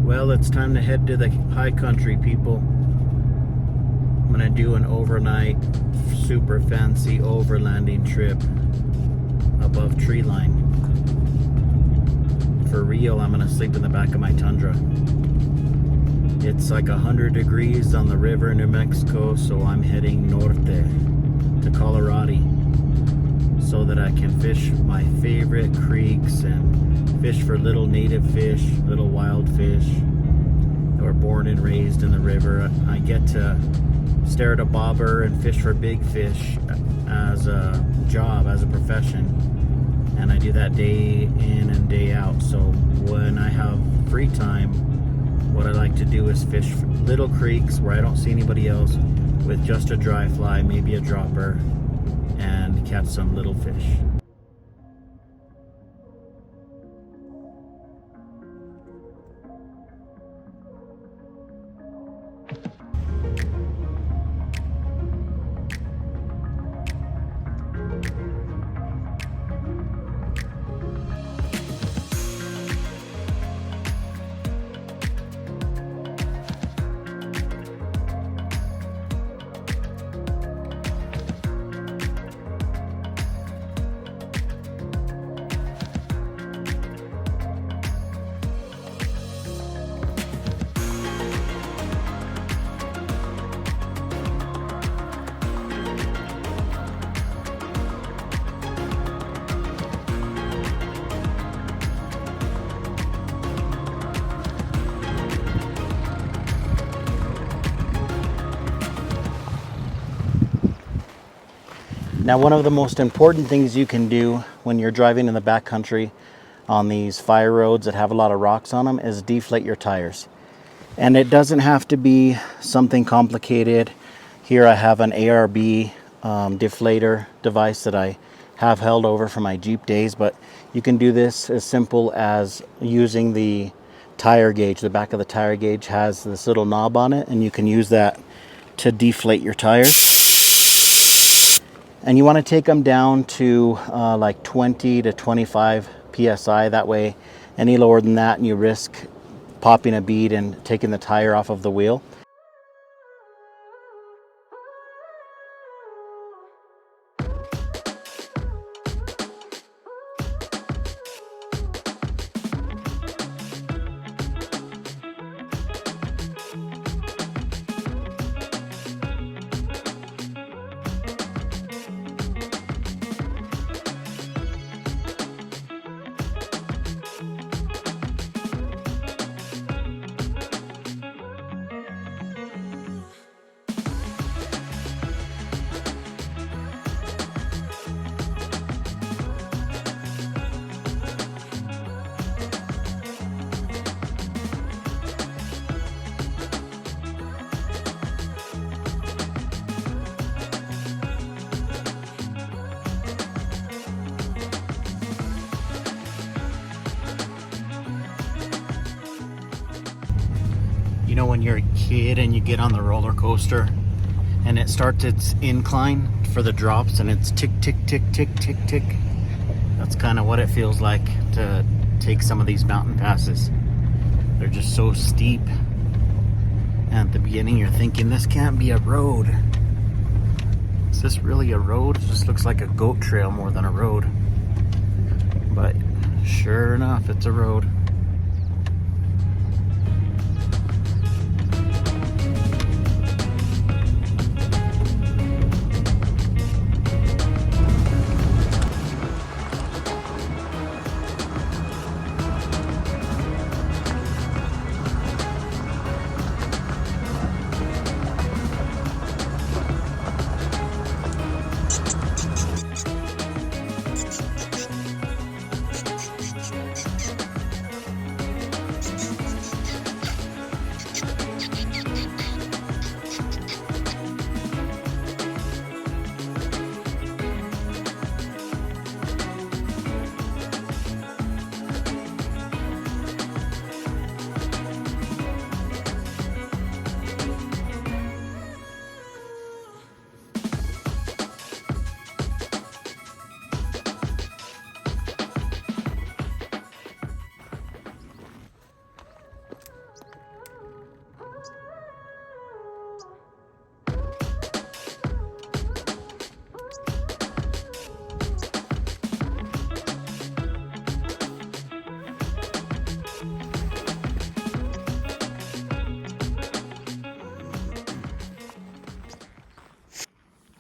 Well, it's time to head to the high country, people. I'm gonna do an overnight, super fancy overlanding trip above tree line. For real, I'm gonna sleep in the back of my Tundra. It's like 100 degrees on the river in New Mexico, so I'm heading norte to Colorado so that I can fish my favorite creeks and fish for little native fish, little wild fish that were born and raised in the river. I get to stare at a bobber and fish for big fish as a job, as a profession, and I do that day in and day out. So when I have free time, what I like to do is fish little creeks where I don't see anybody else with just a dry fly, maybe a dropper, and catch some little fish. Now, one of the most important things you can do when you're driving in the backcountry on these fire roads that have a lot of rocks on them is deflate your tires. And it doesn't have to be something complicated. Here I have an ARB deflator device that I have held over for my Jeep days, but you can do this as simple as using the tire gauge. The back of the tire gauge has this little knob on it, and you can use that to deflate your tires. And you want to take them down to like 20 to 25 psi. That way, any lower than that, and you risk popping a bead and taking the tire off of the wheel. You know, when you're a kid and you get on the roller coaster and it starts its incline for the drops and it's tick, tick, tick, tick, tick, tick. That's kind of what it feels like to take some of these mountain passes. They're just so steep. And at the beginning you're thinking, this can't be a road. Is this really a road? It just looks like a goat trail more than a road. But sure enough, it's a road.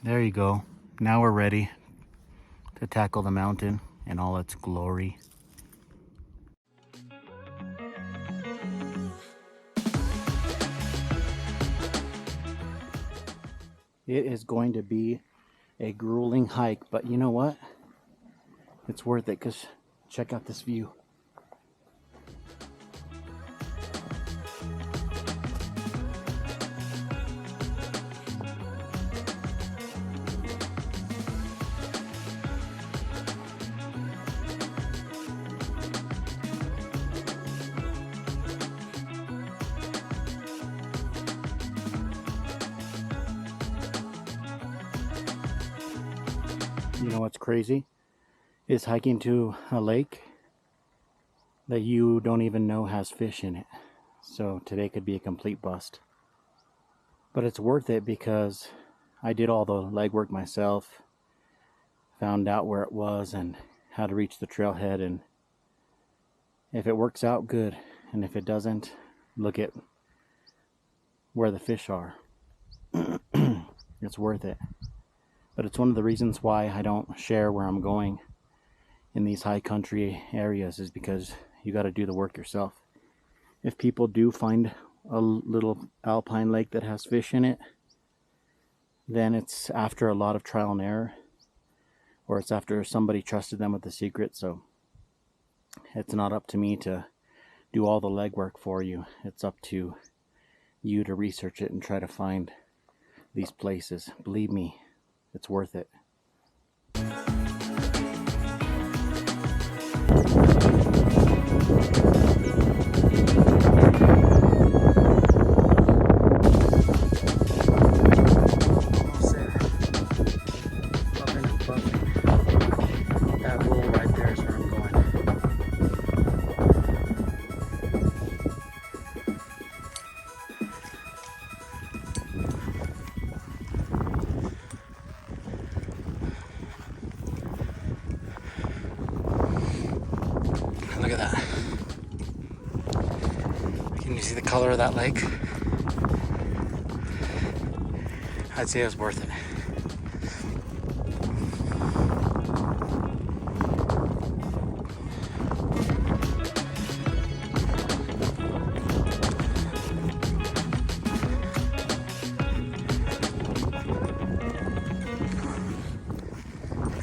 There you go. Now we're ready to tackle the mountain in all its glory. It is going to be a grueling hike, but you know what? It's worth it because check out this view. You know what's crazy? Is hiking to a lake that you don't even know has fish in it. So today could be a complete bust. But it's worth it because I did all the legwork myself, found out where it was and how to reach the trailhead, and if it works out, good. And if it doesn't, look at where the fish are. It's worth it. But it's one of the reasons why I don't share where I'm going in these high country areas, is because you got to do the work yourself. If people do find a little alpine lake that has fish in it, then it's after a lot of trial and error, or it's after somebody trusted them with the secret. So it's not up to me to do all the legwork for you. It's up to you to research it and try to find these places. Believe me, it's worth it. That roll right there is where I'm going. Look at that. Can you see the color of that lake? I'd say it was worth it.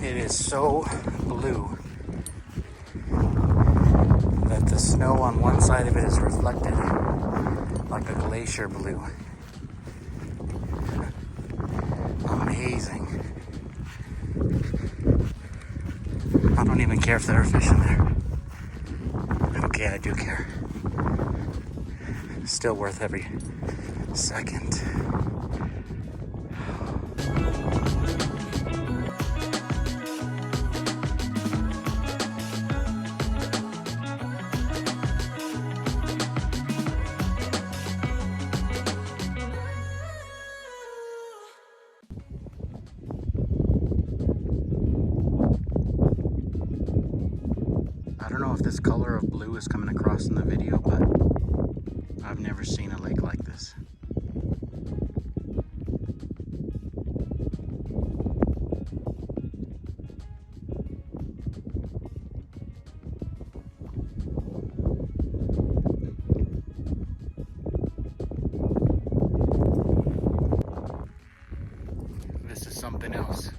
It is so blue that the snow on one side of it is reflected like a glacier blue. Amazing. I don't even care if there are fish in there. Okay, I do care. Still worth every second. I don't know if this color of blue is coming across in the video, but I've never seen a lake like this. This is something else.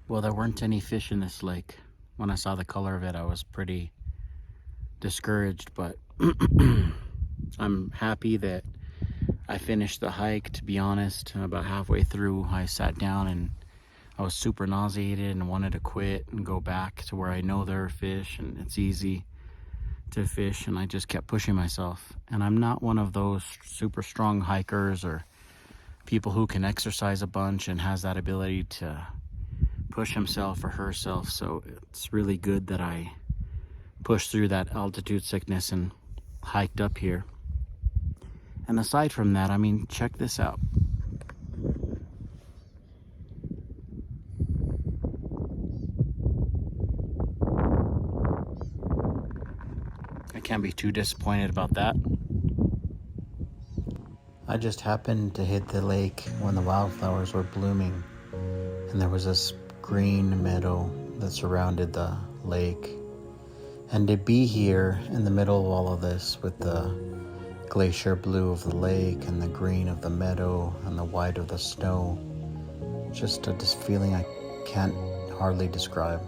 Well, there weren't any fish in this lake. When I saw the color of it, I was pretty discouraged, but I'm happy that I finished the hike. To be honest, about halfway through, I sat down and I was super nauseated and wanted to quit and go back to where I know there are fish and it's easy to fish, and I just kept pushing myself. And I'm not one of those super strong hikers or people who can exercise a bunch and has that ability to push himself or herself. So it's really good that I pushed through that altitude sickness and hiked up here. And aside from that, I mean, check this out. I can't be too disappointed about that. I just happened to hit the lake when the wildflowers were blooming, and there was this green meadow that surrounded the lake. And to be here in the middle of all of this with the glacier blue of the lake and the green of the meadow and the white of the snow, just a feeling I can't hardly describe.